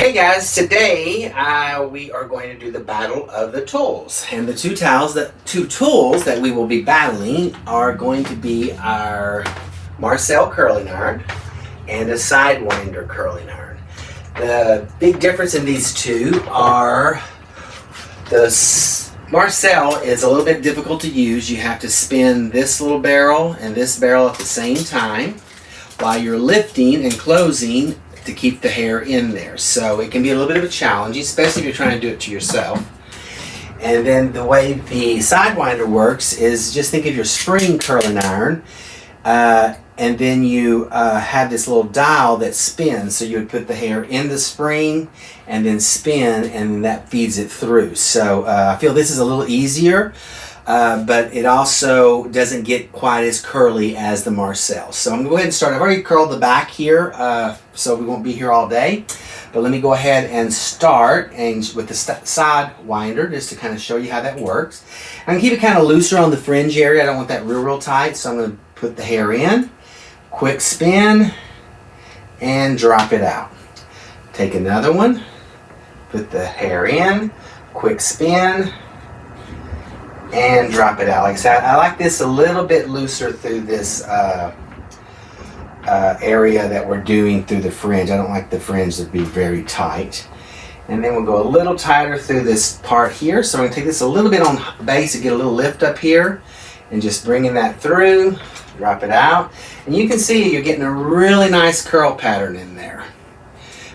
Hey guys, today we are going to do the battle of the tools. And the two tools that we will be battling are going to be our Marcel curling iron and a sidewinder curling iron. The big difference in these two are the Marcel is a little bit difficult to use. You have to spin this little barrel and this barrel at the same time while you're lifting and closing to keep the hair in there. So it can be a little bit of a challenge, especially if you're trying to do it to yourself. And then the way the sidewinder works is just think of your spring curling iron, and then you have this little dial that spins. So you would put the hair in the spring and then spin, and that feeds it through. So I feel this is a little easier. But it also doesn't get quite as curly as the Marcel. So I'm going to go ahead and start. I've already curled the back here, so we won't be here all day. But let me go ahead and start with the sidewinder, just to kind of show you how that works. I'm going to keep it kind of looser on the fringe area. I don't want that real tight, so I'm going to put the hair in, quick spin, and drop it out. Take another one, put the hair in, quick spin, and drop it out. Like I said, I like this a little bit looser through this area that we're doing through the fringe. I don't like the fringe to be very tight. And then we'll go a little tighter through this part here. So I'm going to take this a little bit on base to get a little lift up here and just bringing that through, drop it out. And you can see you're getting a really nice curl pattern in there.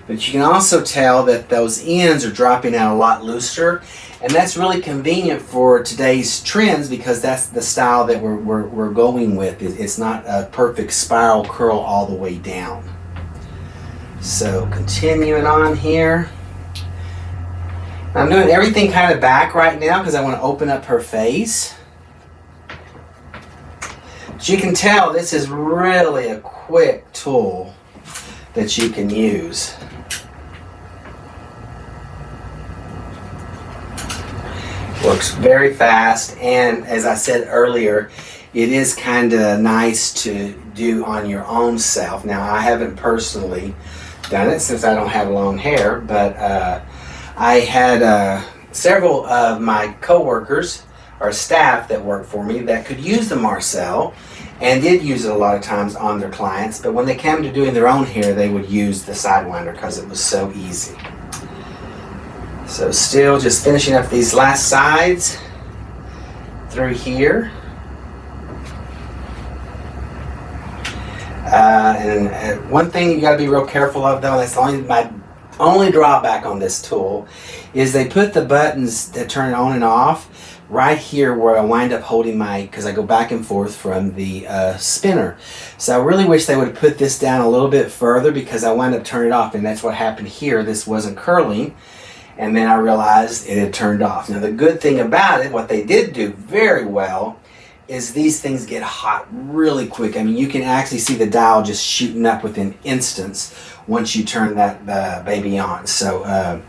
But you can also tell that those ends are dropping out a lot looser. And that's really convenient for today's trends because that's the style that we're going with. It's not a perfect spiral curl all the way down. So continuing on here. I'm doing everything kind of back right now because I want to open up her face. But you can tell this is really a quick tool that you can use. Works very fast, and as I said earlier, it is kind of nice to do on your own self. Now, I haven't personally done it since I don't have long hair, but I had several of my coworkers or staff that work for me that could use the Marcel and did use it a lot of times on their clients, but when they came to doing their own hair, they would use the sidewinder because it was so easy. So still just finishing up these last sides through here. And one thing you got to be real careful of, though, that's my only drawback on this tool, is they put the buttons that turn it on and off right here where I wind up holding because I go back and forth from the spinner. So I really wish they would have put this down a little bit further because I wind up turning it off, and that's what happened here. This wasn't curling. And then I realized it had turned off. Now the good thing about it, what they did do very well, is these things get hot really quick. I mean, you can actually see the dial just shooting up within instants once you turn that baby on. So,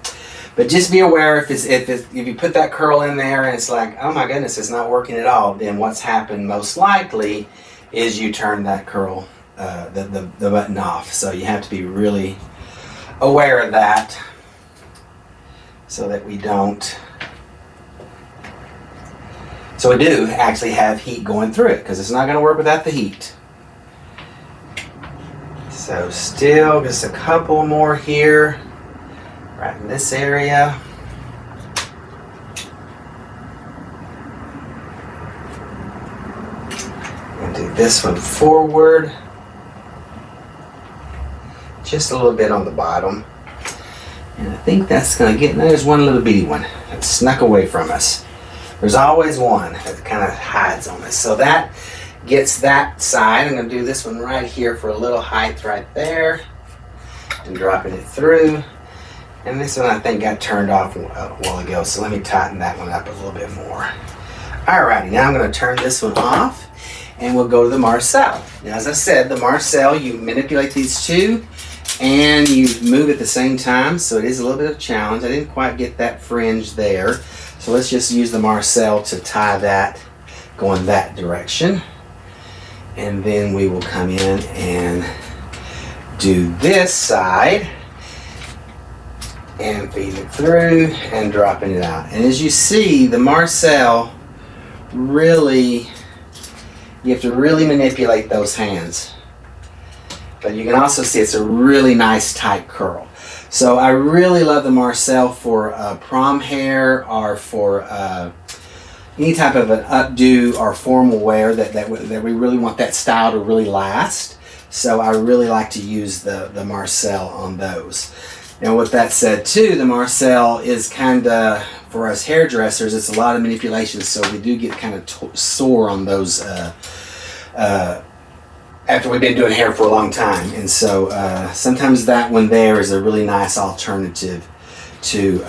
but just be aware if you put that curl in there and it's like, oh my goodness, it's not working at all, then what's happened most likely is you turn that curl, the button off. So you have to be really aware of that, so that we don't, so we do actually have heat going through it, because it's not going to work without the heat. So still just a couple more here, right in this area. And do this one forward, just a little bit on the bottom. And I think that's going to get, there's one little bitty one that snuck away from us. There's always one that kind of hides on us. So that gets that side. I'm going to do this one right here for a little height right there. And dropping it through. And this one I think got turned off a while ago. So let me tighten that one up a little bit more. Alrighty, now I'm going to turn this one off. And we'll go to the Marcel. Now as I said, the Marcel, you manipulate these two and you move at the same time, so it is a little bit of a challenge. I didn't quite get that fringe there, so let's just use the Marcel to tie that going that direction, and then we will come in and do this side. and feeding it through and dropping it out. And as you see, the Marcel really, you have to really manipulate those hands. But you can also see it's a really nice tight curl. So I really love the Marcel for prom hair or for any type of an updo or formal wear that we really want that style to really last. So I really like to use the Marcel on those. Now with that said too, the Marcel is kind of, for us hairdressers, it's a lot of manipulation, so we do get kind of sore on those after we've been doing hair for a long time. And so sometimes that one there is a really nice alternative to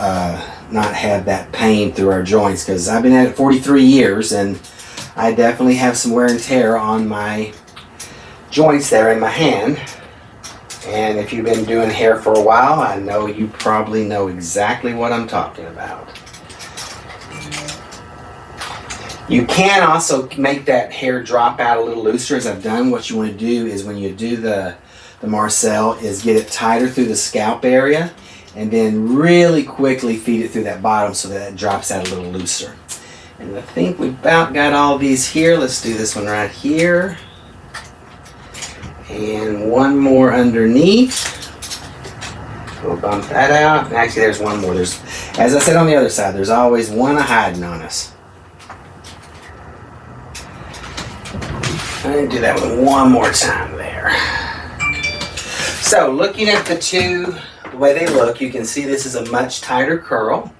not have that pain through our joints, because I've been at it 43 years and I definitely have some wear and tear on my joints there in my hand. And if you've been doing hair for a while, I know you probably know exactly what I'm talking about. You can also make that hair drop out a little looser, as I've done. What you want to do is, when you do the Marcel, is get it tighter through the scalp area and then really quickly feed it through that bottom so that it drops out a little looser. And I think we've about got all these here. Let's do this one right here. And one more underneath. We'll bump that out. Actually, there's one more. There's, as I said on the other side, there's always one hiding on us. I'm going to do that one more time there. So looking at the two, the way they look, you can see this is a much tighter curl.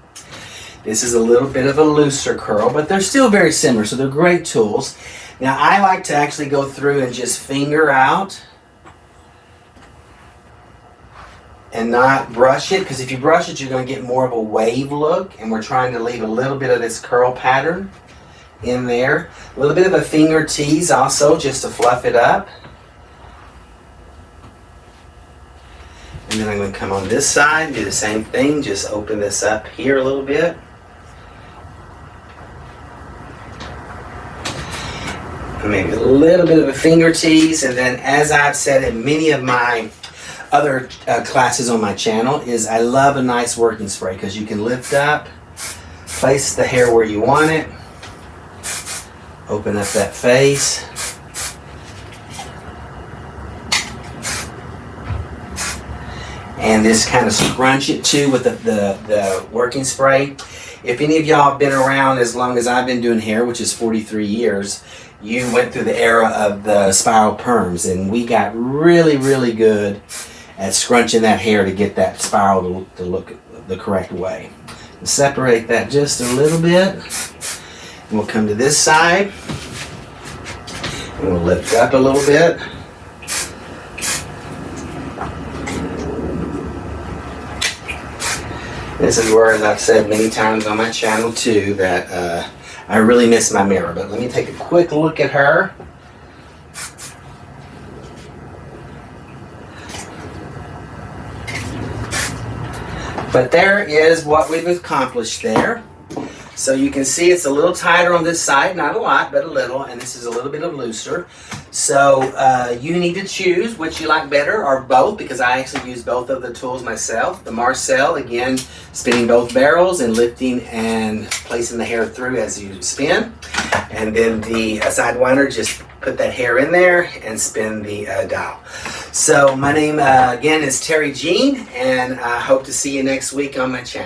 This is a little bit of a looser curl, but they're still very similar, so they're great tools. Now I like to actually go through and just finger out and not brush it, because if you brush it, you're going to get more of a wave look, and we're trying to leave a little bit of this curl pattern in there. A little bit of a finger tease also, just to fluff it up. And then I'm going to come on this side and do the same thing, just open this up here a little bit. Maybe a little bit of a finger tease, and then, as I've said in many of my other classes on my channel, is I love a nice working spray, because you can lift up, place the hair where you want it, open up that face, and just kind of scrunch it too with the working spray. If any of y'all have been around as long as I've been doing hair, which is 43 years, you went through the era of the spiral perms, and we got really, really good at scrunching that hair to get that spiral to look the correct way. Separate that just a little bit, and we'll come to this side, and we'll lift up a little bit. This is where, as I've said many times on my channel too, that I really miss my mirror. But let me take a quick look at her. But there is what we've accomplished there. So you can see it's a little tighter on this side, not a lot, but a little, and this is a little bit of looser. So you need to choose which you like better, or both, because I actually use both of the tools myself. The Marcel, again, spinning both barrels and lifting and placing the hair through as you spin. And then the sidewinder, just put that hair in there and spin the dial. So my name again is Terry Jean, and I hope to see you next week on my channel.